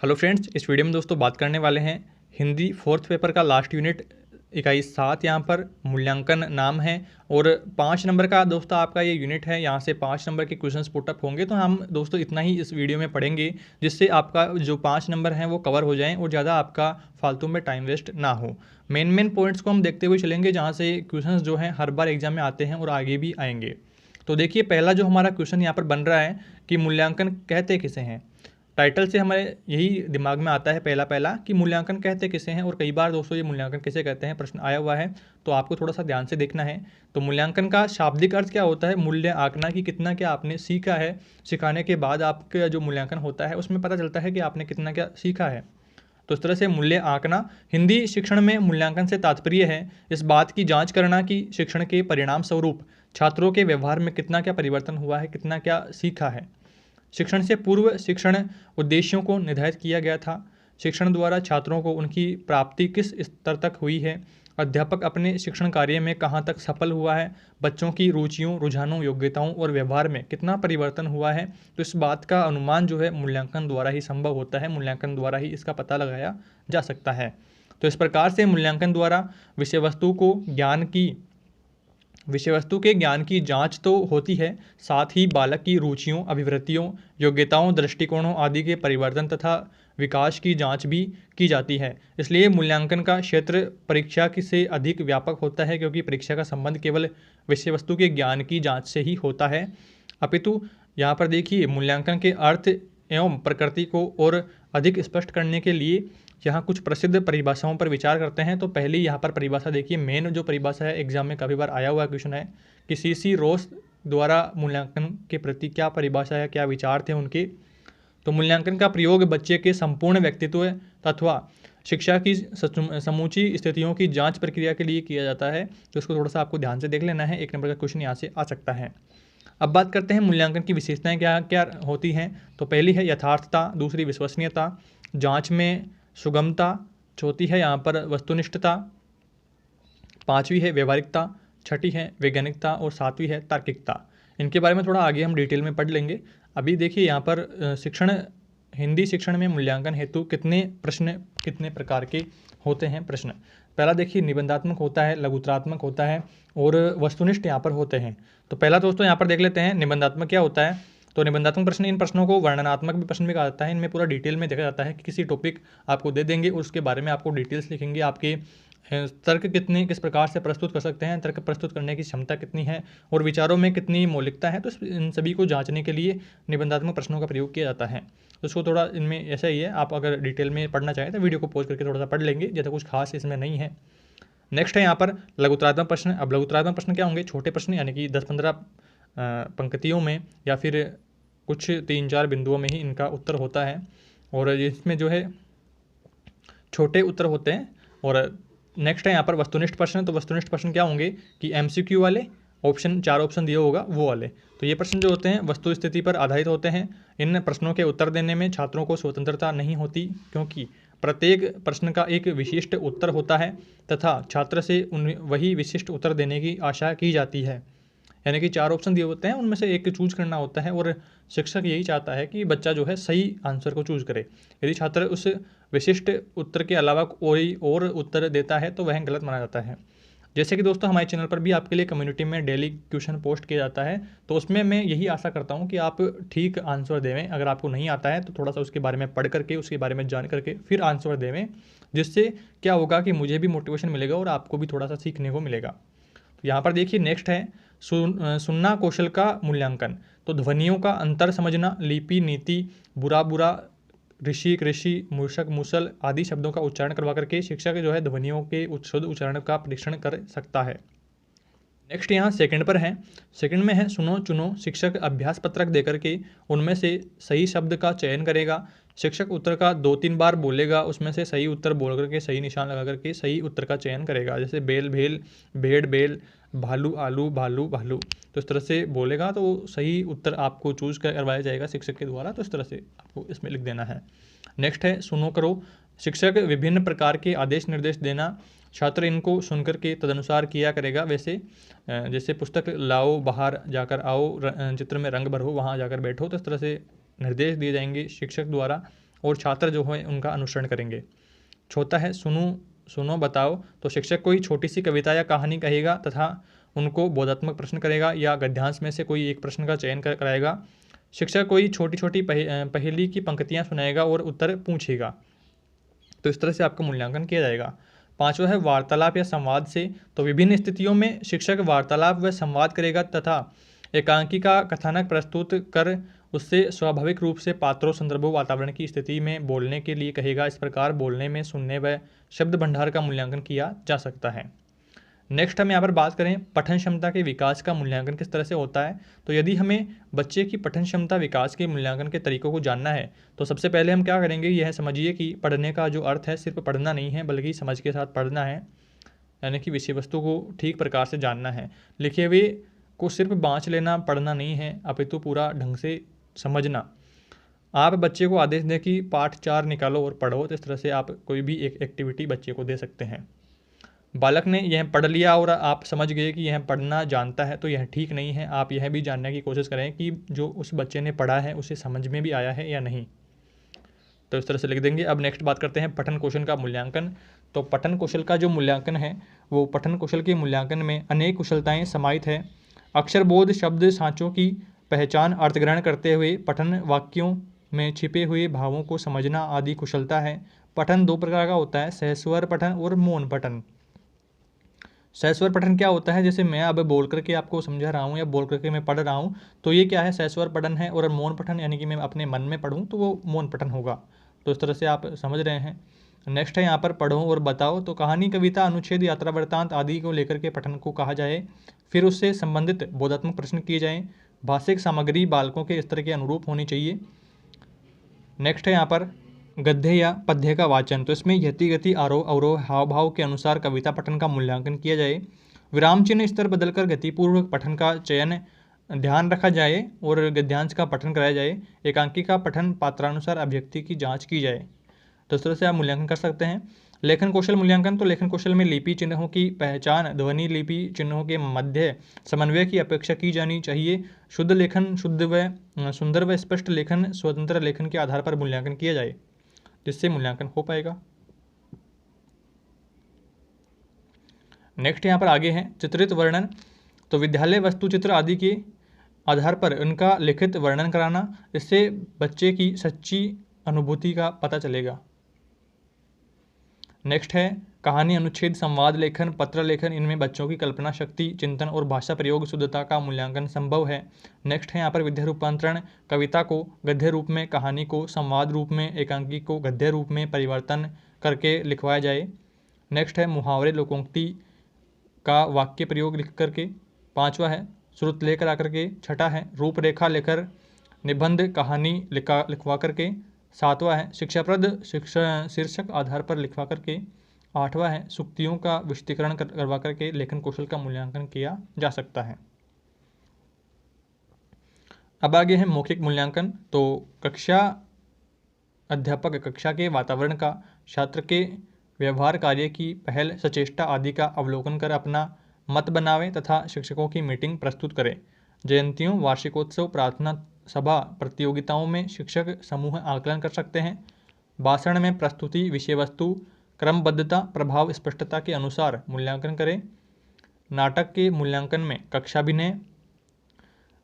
Hello friends, इस video में दोस्तों बात करने वाले हैं हिंदी फोर्थ पेपर का लास्ट यूनिट इकाई 7। यहाँ पर मूल्यांकन नाम है और 5 नंबर का दोस्तों आपका ये यूनिट है। यहाँ से 5 नंबर के क्वेश्चंस पुटअप होंगे, तो हम दोस्तों इतना ही इस वीडियो में पढ़ेंगे जिससे आपका जो 5 नंबर हैं वो कवर हो जाएं और ज़्यादा आपका फालतू में टाइम वेस्ट ना हो। मेन पॉइंट्स को हम देखते हुए चलेंगे जहाँ से क्वेश्चंस जो हैं हर बार एग्जाम में आते हैं और आगे भी आएंगे। तो देखिए, पहला जो हमारा क्वेश्चन यहाँ पर बन रहा है कि मूल्यांकन कहते किसे हैं। टाइटल से हमारे यही दिमाग में आता है पहला पहला कि मूल्यांकन कहते किसे हैं, और कई बार दोस्तों ये मूल्यांकन किसे कहते हैं प्रश्न आया हुआ है, तो आपको थोड़ा सा ध्यान से देखना है। तो मूल्यांकन का शाब्दिक अर्थ क्या होता है? मूल्य आंकना कि कितना क्या आपने सीखा है। सिखाने के बाद आपका जो मूल्यांकन होता है उसमें पता चलता है कि आपने कितना क्या सीखा है। तो इस तरह से मूल्य आंकना। हिंदी शिक्षण में मूल्यांकन से तात्पर्य है इस बात की जांच करना कि शिक्षण के परिणाम स्वरूप छात्रों के व्यवहार में कितना क्या परिवर्तन हुआ है, कितना क्या सीखा है। शिक्षण से पूर्व शिक्षण उद्देश्यों को निर्धारित किया गया था। शिक्षण द्वारा छात्रों को उनकी प्राप्ति किस स्तर तक हुई है। अध्यापक अपने शिक्षण कार्य में कहाँ तक सफल हुआ है। बच्चों की रुचियों, रुझानों, योग्यताओं और व्यवहार में कितना परिवर्तन हुआ है। तो इस बात का अनुमान जो है मूल्यांकन द्वारा ही संभव होता है, मूल्यांकन द्वारा ही इसका पता लगाया जा सकता है। तो इस प्रकार से मूल्यांकन द्वारा विषय वस्तु के ज्ञान की जांच तो होती है, साथ ही बालक की रुचियों, अभिवृत्तियों, योग्यताओं, दृष्टिकोणों आदि के परिवर्तन तथा विकास की जांच भी की जाती है। इसलिए मूल्यांकन का क्षेत्र परीक्षा की से अधिक व्यापक होता है, क्योंकि परीक्षा का संबंध केवल विषय वस्तु के ज्ञान की जांच से ही होता है। अपितु यहाँ पर देखिए, मूल्यांकन के अर्थ एवं प्रकृति को और अधिक स्पष्ट करने के लिए यहाँ कुछ प्रसिद्ध परिभाषाओं पर विचार करते हैं। तो पहली यहाँ पर परिभाषा देखिए, मेन जो परिभाषा है एग्जाम में काफ़ी बार आया हुआ क्वेश्चन है कि सीसी रोस द्वारा मूल्यांकन के प्रति क्या परिभाषा है, क्या विचार थे उनके। तो मूल्यांकन का प्रयोग बच्चे के संपूर्ण व्यक्तित्व अथवा शिक्षा की समूची स्थितियों की जांच प्रक्रिया के लिए किया जाता है। तो इसको थोड़ा सा आपको ध्यान से देख लेना है, 1 नंबर का क्वेश्चन यहाँ से आ सकता है। अब बात करते हैं मूल्यांकन की विशेषताएं क्या क्या होती हैं। तो पहली है यथार्थता, दूसरी विश्वसनीयता, जांच में सुगमता, चौथी है यहाँ पर वस्तुनिष्ठता, 5वीं है व्यवहारिकता, 6ठी है वैज्ञानिकता और 7वीं है तार्किकता। इनके बारे में थोड़ा आगे हम डिटेल में पढ़ लेंगे। अभी देखिए यहाँ पर हिंदी शिक्षण में मूल्यांकन हेतु कितने प्रकार के होते हैं प्रश्न। पहला देखिए, निबंधात्मक होता है, लघुत्तरात्मक होता है और वस्तुनिष्ठ यहाँ पर होते हैं। तो पहला दोस्तों यहाँ पर देख लेते हैं निबंधात्मक क्या होता है। तो निबंधात्मक प्रश्न, इन प्रश्नों को वर्णनात्मक भी प्रश्न भी कहा जाता है। इनमें पूरा डिटेल में देखा जाता है कि किसी टॉपिक आपको दे देंगे और उसके बारे में आपको डिटेल्स लिखेंगे, आपके तर्क किस प्रकार से प्रस्तुत कर सकते हैं, तर्क प्रस्तुत करने की क्षमता कितनी है और विचारों में कितनी मौलिकता है। तो इन सभी को जांचने के लिए निबंधात्मक प्रश्नों का प्रयोग किया जाता है। तो इसको थोड़ा इनमें ऐसा ही है, आप अगर डिटेल में पढ़ना चाहें तो वीडियो को पॉज करके थोड़ा सा पढ़ लेंगे, ज़्यादा कुछ खास इसमें नहीं है। नेक्स्ट है यहाँ पर लघुत्तरात्मक प्रश्न। अब लघुत्तरात्मक प्रश्न क्या होंगे? छोटे प्रश्न, यानी कि 10-15 पंक्तियों में या फिर कुछ 3-4 बिंदुओं में ही इनका उत्तर होता है और इसमें जो है छोटे उत्तर होते हैं। और नेक्स्ट है यहाँ पर वस्तुनिष्ठ प्रश्न। तो वस्तुनिष्ठ प्रश्न क्या होंगे कि MCQ वाले, 4 ऑप्शन दिए होगा वो वाले। तो ये प्रश्न जो होते हैं वस्तु स्थिति पर आधारित होते हैं। इन प्रश्नों के उत्तर देने में छात्रों को स्वतंत्रता नहीं होती, क्योंकि प्रत्येक प्रश्न का एक विशिष्ट उत्तर होता है तथा छात्र से वही विशिष्ट उत्तर देने की आशा की जाती है। यानी कि 4 ऑप्शन दिए होते हैं, उनमें से एक चूज करना होता है और शिक्षक यही चाहता है कि बच्चा जो है सही आंसर को चूज करे। यदि छात्र उस विशिष्ट उत्तर के अलावा कोई और उत्तर देता है तो वह गलत माना जाता है। जैसे कि दोस्तों हमारे चैनल पर भी आपके लिए कम्युनिटी में डेली क्वेश्चन पोस्ट किया जाता है, तो उसमें मैं यही आशा करता हूँ कि आप ठीक आंसर देवें। अगर आपको नहीं आता है तो थोड़ा सा उसके बारे में पढ़ करके, उसके बारे में जान करके फिर आंसर देवें, जिससे क्या होगा कि मुझे भी मोटिवेशन मिलेगा और आपको भी थोड़ा सा सीखने को मिलेगा। तो यहाँ पर देखिए नेक्स्ट है सुनना कौशल का मूल्यांकन। तो ध्वनियों का अंतर समझना, लिपि, नीति, बुरा बुरा, ऋषि, कृषि, मूषक, मूसल आदि शब्दों का उच्चारण करवा करके शिक्षक जो है ध्वनियों के शुद्ध उच्चारण का परीक्षण कर सकता है। नेक्स्ट यहाँ सेकंड पर है। सेकंड में है सुनो चुनो। शिक्षक अभ्यास पत्रक देकर के उनमें से सही शब्द का चयन करेगा। शिक्षक उत्तर का 2-3 बार बोलेगा, उसमें से सही उत्तर बोल करके सही निशान लगा करके सही उत्तर का चयन करेगा। जैसे बेल भेल, भेड़ बेल, भालू आलू, भालू भालू। तो इस तरह से बोलेगा तो सही उत्तर आपको चूज करवाया जाएगा शिक्षक के द्वारा। तो इस तरह से आपको इसमें लिख देना है। नेक्स्ट है सुनो करो। शिक्षक विभिन्न प्रकार के आदेश निर्देश देना, छात्र इनको सुनकर के तदनुसार किया करेगा। वैसे जैसे पुस्तक लाओ, बाहर जाकर आओ, चित्र में रंग भरो, वहाँ जाकर बैठो। तो इस तरह से निर्देश दिए जाएंगे शिक्षक द्वारा और छात्र जो है उनका अनुसरण करेंगे। चौथा है सुनो सुनो बताओ। तो शिक्षक कोई छोटी सी कविता या कहानी कहेगा तथा उनको बोधात्मक प्रश्न करेगा या गद्यांश में से कोई एक प्रश्न का चयन कराएगा। शिक्षक कोई छोटी छोटी पहेली की पंक्तियाँ सुनाएगा और उत्तर पूछेगा। तो इस तरह से आपका मूल्यांकन किया जाएगा। पांचवा है वार्तालाप या संवाद से। तो विभिन्न स्थितियों में शिक्षक वार्तालाप व संवाद करेगा तथा एकांकी का कथानक प्रस्तुत कर उससे स्वाभाविक रूप से पात्रों, संदर्भों, वातावरण की स्थिति में बोलने के लिए कहेगा। इस प्रकार बोलने में, सुनने व शब्द भंडार का मूल्यांकन किया जा सकता है। नेक्स्ट हम यहाँ पर बात करें पठन क्षमता के विकास का मूल्यांकन किस तरह से होता है। तो यदि हमें बच्चे की पठन क्षमता विकास के मूल्यांकन के तरीकों को जानना है तो सबसे पहले हम क्या करेंगे, यह समझिए कि पढ़ने का जो अर्थ है सिर्फ पढ़ना नहीं है बल्कि समझ के साथ पढ़ना है, यानी कि विषय वस्तु को ठीक प्रकार से जानना है। लिखे हुए को सिर्फ बाँच लेना पढ़ना नहीं है, अपितु पूरा ढंग से समझना। आप बच्चे को आदेश दें कि पाठ 4 निकालो और पढ़ो, तो इस तरह से आप कोई भी एक एक्टिविटी बच्चे को दे सकते हैं। बालक ने यह पढ़ लिया और आप समझ गए कि यह पढ़ना जानता है, तो यह ठीक नहीं है। आप यह भी जानने की कोशिश करें कि जो उस बच्चे ने पढ़ा है उसे समझ में भी आया है या नहीं। तो इस तरह से लिख देंगे। अब नेक्स्ट बात करते हैं पठन कौशल का मूल्यांकन। तो पठन कौशल का जो मूल्यांकन है वो पठन कौशल के मूल्यांकन में अनेक कुशलताएँ समाहित है। अक्षरबोध, शब्द सांचों की पहचान, अर्थग्रहण करते हुए पठन, वाक्यों में छिपे हुए भावों को समझना आदि कुशलता है। पठन 2 प्रकार का होता है, सहस्वर पठन और मौन पठन। सहस्वर पठन क्या होता है, जैसे मैं अब बोल करके आपको समझा रहा हूँ या बोल करके मैं पढ़ रहा हूँ, तो ये क्या है, सहस्वर पठन है। और मौन पठन यानी कि मैं अपने मन में पढ़ूँ तो वो मौन पठन होगा। तो इस तरह से आप समझ रहे हैं। नेक्स्ट है यहाँ पर पढ़ो और बताओ। तो कहानी, कविता, अनुच्छेद, यात्रा वृत्तांत आदि को लेकर के पठन को कहा जाए। फिर उससे संबंधित बोधात्मक प्रश्न किए जाएँ। भाषिक सामग्री बालकों के स्तर के अनुरूप होनी चाहिए। नेक्स्ट है यहाँ पर गद्य या पद्य का वाचन। तो इसमें यति, गति, आरोह अवरोह, हाव भाव के अनुसार कविता पठन का मूल्यांकन किया जाए। विराम चिन्ह स्तर बदलकर गतिपूर्वक पठन का चयन ध्यान रखा जाए और गद्यांश का पठन कराया जाए। एकांकी का पठन पात्रानुसार अभिव्यक्ति की जांच की जाए। तो इस तरह से आप मूल्यांकन कर सकते हैं। लेखन कौशल मूल्यांकन। तो लेखन कौशल में लिपि चिन्हों की पहचान, ध्वनि लिपि चिन्हों के मध्य समन्वय की अपेक्षा की जानी चाहिए। शुद्ध लेखन, शुद्ध व सुंदर व स्पष्ट लेखन, स्वतंत्र लेखन के आधार पर मूल्यांकन किया जाए, जिससे मूल्यांकन हो पाएगा। नेक्स्ट यहाँ पर आगे है चित्रित वर्णन। तो विद्यालय वस्तु चित्र आदि के आधार पर उनका लिखित वर्णन कराना, इससे बच्चे की सच्ची अनुभूति का पता चलेगा। नेक्स्ट है कहानी, अनुच्छेद, संवाद लेखन, पत्र लेखन। इनमें बच्चों की कल्पना शक्ति, चिंतन और भाषा प्रयोग शुद्धता का मूल्यांकन संभव है। नेक्स्ट है यहाँ पर विद्या रूपांतरण। कविता को गद्य रूप में, कहानी को संवाद रूप में, एकांकी को गद्य रूप में परिवर्तन करके लिखवाया जाए। नेक्स्ट है मुहावरे, लोकोक्ति का वाक्य प्रयोग लिख करके। पांचवा है श्रुत लेकर आकर के। छठा है रूपरेखा लेकर निबंध, कहानी लिखवा करके। सातवां है शिक्षाप्रद शीर्षक आधार पर लिखवा करके। आठवां है सूक्तियों का विशदीकरण करवा करके लेखन कौशल का मूल्यांकन किया जा सकता है। अब आगे है मौखिक मूल्यांकन। तो कक्षा अध्यापक कक्षा के वातावरण का, छात्र के व्यवहार, कार्य की पहल, सचेष्टा आदि का अवलोकन कर अपना मत बनावे तथा शिक्षकों की मीटिंग प्रस्तुत करे। जयंतियों, वार्षिकोत्सव, प्रार्थना सभा प्रतियोगिताओं में शिक्षक समूह आकलन कर सकते हैं। भाषण में प्रस्तुति, विषय वस्तु, क्रमबद्धता, प्रभाव, स्पष्टता के अनुसार मूल्यांकन करें। नाटक के मूल्यांकन में कक्षाभिनय,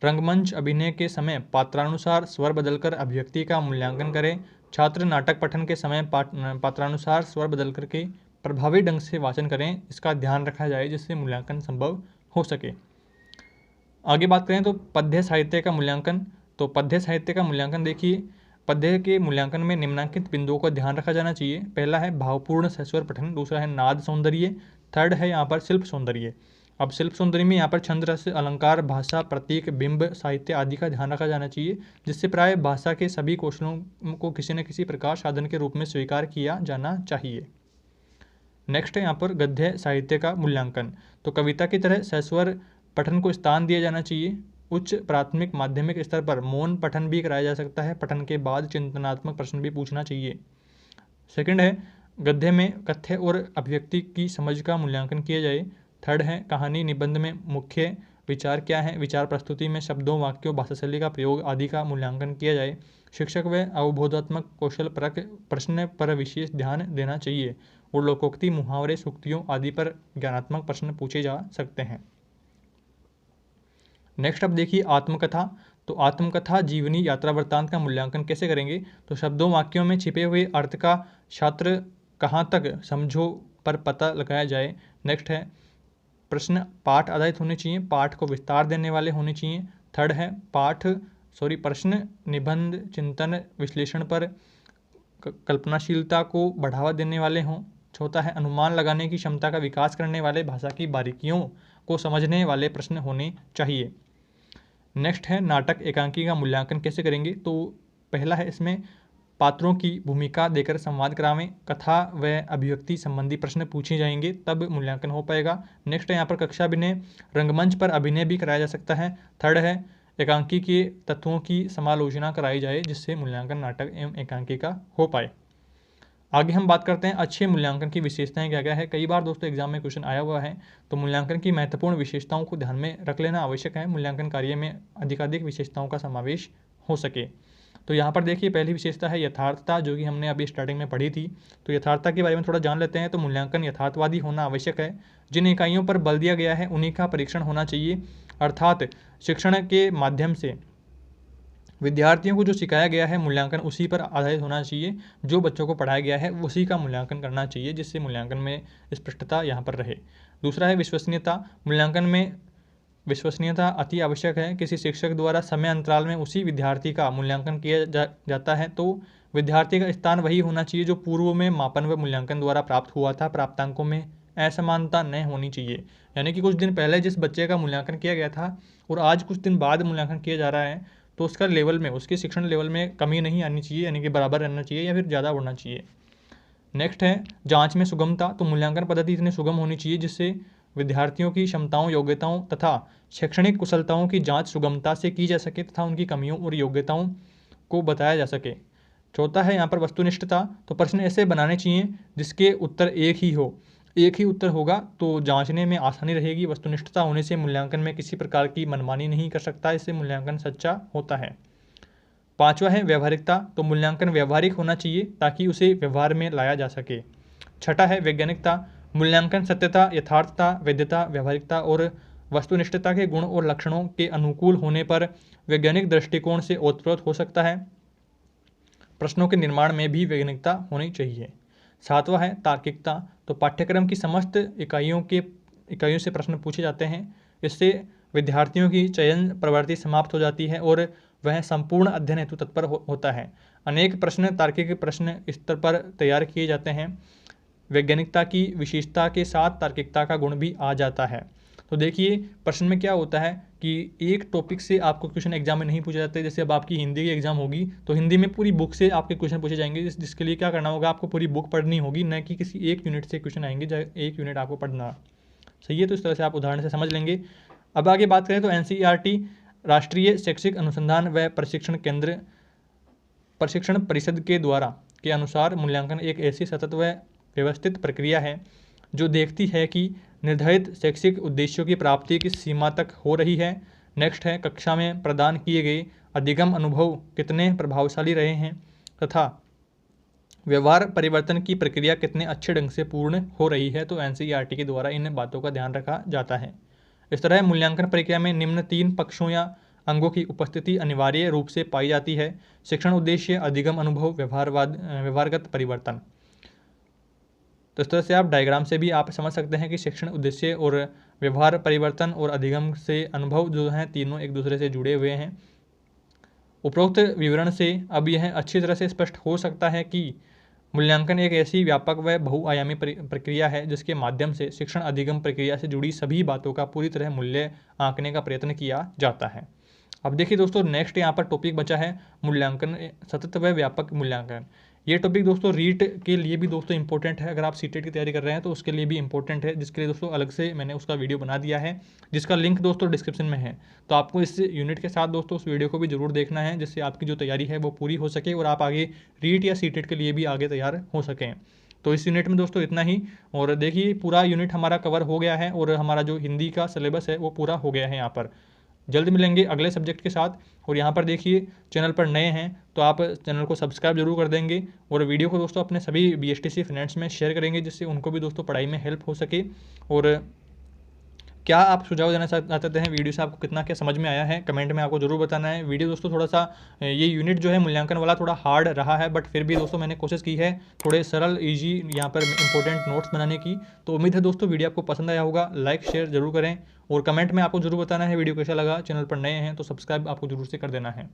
रंगमंच अभिनय के समय पात्रानुसार स्वर बदलकर अभिव्यक्ति का मूल्यांकन करें। छात्र नाटक पठन के समय पात्रानुसार स्वर बदल करके प्रभावी ढंग से वाचन करें, इसका ध्यान रखा जाए जिससे मूल्यांकन संभव हो सके। आगे बात करें तो पद्य साहित्य का मूल्यांकन। तो पद्य साहित्य का मूल्यांकन देखिए, पद्य के मूल्यांकन में निम्नलिखित बिंदुओं का ध्यान रखा जाना चाहिए। पहला है भावपूर्ण सहस्वर पठन, दूसरा है नाद सौंदर्य, थर्ड है यहाँ पर शिल्प सौंदर्य। अब शिल्प सौंदर्य में यहाँ पर छंद, रस, अलंकार, भाषा, प्रतीक, बिंब, साहित्य आदि का ध्यान रखा जाना चाहिए, जिससे प्राय भाषा के सभी कौशलों को किसी न किसी प्रकार साधन के रूप में स्वीकार किया जाना चाहिए। नेक्स्ट है यहाँ पर गद्य साहित्य का मूल्यांकन। तो कविता की तरह सहस्वर पठन को स्थान दिया जाना चाहिए। उच्च प्राथमिक माध्यमिक स्तर पर मौन पठन भी कराया जा सकता है। पठन के बाद चिंतनात्मक प्रश्न भी पूछना चाहिए। सेकंड है गद्य में कथ्य और अभिव्यक्ति की समझ का मूल्यांकन किया जाए। थर्ड है कहानी निबंध में मुख्य विचार क्या है, विचार प्रस्तुति में शब्दों, वाक्यों, भाषा शैली का प्रयोग आदि का मूल्यांकन किया जाए। शिक्षक व अवबोधात्मक कौशल परक प्रश्न पर विशेष ध्यान देना चाहिए और लोकोक्ति, मुहावरे, सूक्तियों आदि पर ज्ञानात्मक प्रश्न पूछे जा सकते हैं। नेक्स्ट अब देखिए आत्मकथा। तो आत्मकथा जीवनी यात्रा वृत्तांत का मूल्यांकन कैसे करेंगे। तो शब्दों, वाक्यों में छिपे हुए अर्थ का छात्र कहाँ तक समझो पर पता लगाया जाए। नेक्स्ट है प्रश्न पाठ आधारित होने चाहिए, पाठ को विस्तार देने वाले होने चाहिए। थर्ड है प्रश्न निबंध, चिंतन, विश्लेषण पर कल्पनाशीलता को बढ़ावा देने वाले हों। चौथा है अनुमान लगाने की क्षमता का विकास करने वाले, भाषा की बारीकियों को समझने वाले प्रश्न होने चाहिए। नेक्स्ट है नाटक एकांकी का मूल्यांकन कैसे करेंगे। तो पहला है इसमें पात्रों की भूमिका देकर संवाद करावें, कथा व अभिव्यक्ति संबंधी प्रश्न पूछे जाएंगे तब मूल्यांकन हो पाएगा। नेक्स्ट है यहाँ पर कक्षा अभिनय, रंगमंच पर अभिनय भी कराया जा सकता है। थर्ड है एकांकी के तत्वों की समालोचना कराई जाए जिससे मूल्यांकन नाटक एवं एकांकी का हो पाए। आगे हम बात करते हैं अच्छे मूल्यांकन की विशेषताएं क्या क्या है। कई बार दोस्तों एग्जाम में क्वेश्चन आया हुआ है, तो मूल्यांकन की महत्वपूर्ण विशेषताओं को ध्यान में रख लेना आवश्यक है, मूल्यांकन कार्य में अधिकाधिक विशेषताओं का समावेश हो सके। तो यहाँ पर देखिए पहली विशेषता है यथार्थता, जो कि हमने अभी स्टार्टिंग में पढ़ी थी। तो यथार्थता के बारे में थोड़ा जान लेते हैं। तो मूल्यांकन यथार्थवादी होना आवश्यक है, जिन इकाइयों पर बल दिया गया है उन्हीं का परीक्षण होना चाहिए, अर्थात शिक्षण के माध्यम से विद्यार्थियों को जो सिखाया गया है मूल्यांकन उसी पर आधारित होना चाहिए, जो बच्चों को पढ़ाया गया है उसी का मूल्यांकन करना चाहिए, जिससे मूल्यांकन में स्पष्टता यहाँ पर रहे। दूसरा है विश्वसनीयता, मूल्यांकन में विश्वसनीयता अति आवश्यक है। किसी शिक्षक द्वारा समय अंतराल में उसी विद्यार्थी का मूल्यांकन किया जाता है तो विद्यार्थी का स्थान वही होना चाहिए जो पूर्व में मापन व मूल्यांकन द्वारा प्राप्त हुआ था। प्राप्तांकों में असमानता न होनी चाहिए, यानी कि कुछ दिन पहले जिस बच्चे का मूल्यांकन किया गया था और आज कुछ दिन बाद मूल्यांकन किया जा रहा है, तो उसका लेवल में, उसके शिक्षण लेवल में कमी नहीं आनी चाहिए, यानी कि बराबर रहना चाहिए या फिर ज़्यादा बढ़ना चाहिए। नेक्स्ट है जांच में सुगमता, तो मूल्यांकन पद्धति इतनी सुगम होनी चाहिए जिससे विद्यार्थियों की क्षमताओं, योग्यताओं तथा शैक्षणिक कुशलताओं की जांच सुगमता से की जा सके तथा उनकी कमियों और योग्यताओं को बताया जा सके। चौथा है यहाँ पर वस्तुनिष्ठता, तो प्रश्न ऐसे बनाने चाहिए जिसके उत्तर एक ही हो, एक ही उत्तर होगा तो जांचने में आसानी रहेगी। वस्तुनिष्ठता होने से मूल्यांकन में किसी प्रकार की मनमानी नहीं कर सकता, इससे मूल्यांकन सच्चा होता है। पांचवा है व्यवहारिकता, तो मूल्यांकन व्यवहारिक होना चाहिए ताकि उसे व्यवहार में लाया जा सके। छठा है वैज्ञानिकता, मूल्यांकन सत्यता, यथार्थता, वैधता, व्यवहारिकता और वस्तुनिष्ठता के गुण और लक्षणों के अनुकूल होने पर वैज्ञानिक दृष्टिकोण से ओतप्रोत हो सकता है। प्रश्नों के निर्माण में भी वैज्ञानिकता होनी चाहिए। सातवां है तार्किकता, तो पाठ्यक्रम की समस्त इकाइयों से प्रश्न पूछे जाते हैं, इससे विद्यार्थियों की चयन प्रवृत्ति समाप्त हो जाती है और वह संपूर्ण अध्ययन हेतु तत्पर होता है। अनेक प्रश्न तार्किक प्रश्न स्तर पर तैयार किए जाते हैं। वैज्ञानिकता की विशेषता के साथ तार्किकता का गुण भी आ जाता है। तो देखिए प्रश्न में क्या होता है कि एक टॉपिक से आपको क्वेश्चन एग्जाम में नहीं पूछे जाते। जैसे अब आपकी हिंदी की एग्जाम होगी तो हिंदी में पूरी बुक से आपके क्वेश्चन पूछे जाएंगे, जिसके लिए क्या करना होगा, आपको पूरी बुक पढ़नी होगी, न कि किसी एक यूनिट से क्वेश्चन आएंगे जहाँ एक यूनिट आपको पढ़ना। सही है, तो इस तरह से आप उदाहरण से समझ लेंगे। अब आगे बात करें तो NCERT राष्ट्रीय शैक्षिक अनुसंधान व प्रशिक्षण परिषद के द्वारा के अनुसार मूल्यांकन एक ऐसी सतत व व्यवस्थित प्रक्रिया है जो देखती है कि निर्धारित शैक्षिक उद्देश्यों की प्राप्ति किस सीमा तक हो रही है। नेक्स्ट है कक्षा में प्रदान किए गए अधिगम अनुभव कितने प्रभावशाली रहे हैं तथा व्यवहार परिवर्तन की प्रक्रिया कितने अच्छे ढंग से पूर्ण हो रही है। तो NCERT के द्वारा इन बातों का ध्यान रखा जाता है। इस तरह मूल्यांकन प्रक्रिया में निम्न 3 पक्षों या अंगों की उपस्थिति अनिवार्य रूप से पाई जाती है: शिक्षण उद्देश्य, अधिगम अनुभव, व्यवहारगत परिवर्तन। तो इस तरह से आप डायग्राम से भी आप समझ सकते हैं कि शिक्षण उद्देश्य और व्यवहार परिवर्तन और अधिगम से अनुभव जो हैं तीनों एक दूसरे से जुड़े हुए हैं। उपरोक्त विवरण से अब यह अच्छी तरह से स्पष्ट हो सकता है कि मूल्यांकन एक ऐसी व्यापक व बहुआयामी प्रक्रिया है जिसके माध्यम से शिक्षण अधिगम प्रक्रिया से जुड़ी सभी बातों का पूरी तरह मूल्य आंकने का प्रयत्न किया जाता है। अब देखिए दोस्तों नेक्स्ट यहाँ पर टॉपिक बचा है मूल्यांकन, सतत व व्यापक मूल्यांकन। ये टॉपिक दोस्तों रीट के लिए भी दोस्तों इंपॉर्टेंट है। अगर आप सीटेट की तैयारी कर रहे हैं तो उसके लिए भी इंपॉर्टेंट है, जिसके लिए दोस्तों अलग से मैंने उसका वीडियो बना दिया है, जिसका लिंक दोस्तों डिस्क्रिप्शन में है। तो आपको इस यूनिट के साथ दोस्तों उस वीडियो को भी जरूर देखना है, जिससे आपकी जो तैयारी है वो पूरी हो सके और आप आगे रीट या सीटेट के लिए भी आगे तैयार हो सकें। तो इस यूनिट में दोस्तों इतना ही। और देखिए पूरा यूनिट हमारा कवर हो गया है और हमारा जो हिंदी का सिलेबस है वो पूरा हो गया है यहाँ पर। जल्द मिलेंगे अगले सब्जेक्ट के साथ। और यहाँ पर देखिए चैनल पर नए हैं तो आप चैनल को सब्सक्राइब जरूर कर देंगे और वीडियो को दोस्तों अपने सभी BSTC फाइनेंस में शेयर करेंगे जिससे उनको भी दोस्तों पढ़ाई में हेल्प हो सके। और क्या आप सुझाव देना चाहते हैं, वीडियो से आपको कितना क्या समझ में आया है, कमेंट में आपको जरूर बताना है। वीडियो दोस्तों थोड़ा सा ये यूनिट जो है मूल्यांकन वाला थोड़ा हार्ड रहा है, बट फिर भी दोस्तों मैंने कोशिश की है थोड़े सरल इजी यहाँ पर इंपॉर्टेंट नोट्स बनाने की। तो उम्मीद है दोस्तों वीडियो आपको पसंद आया होगा। लाइक शेयर जरूर करें और कमेंट में आपको जरूर बताना है वीडियो कैसा लगा। चैनल पर नए हैं तो सब्सक्राइब आपको जरूर से कर देना है।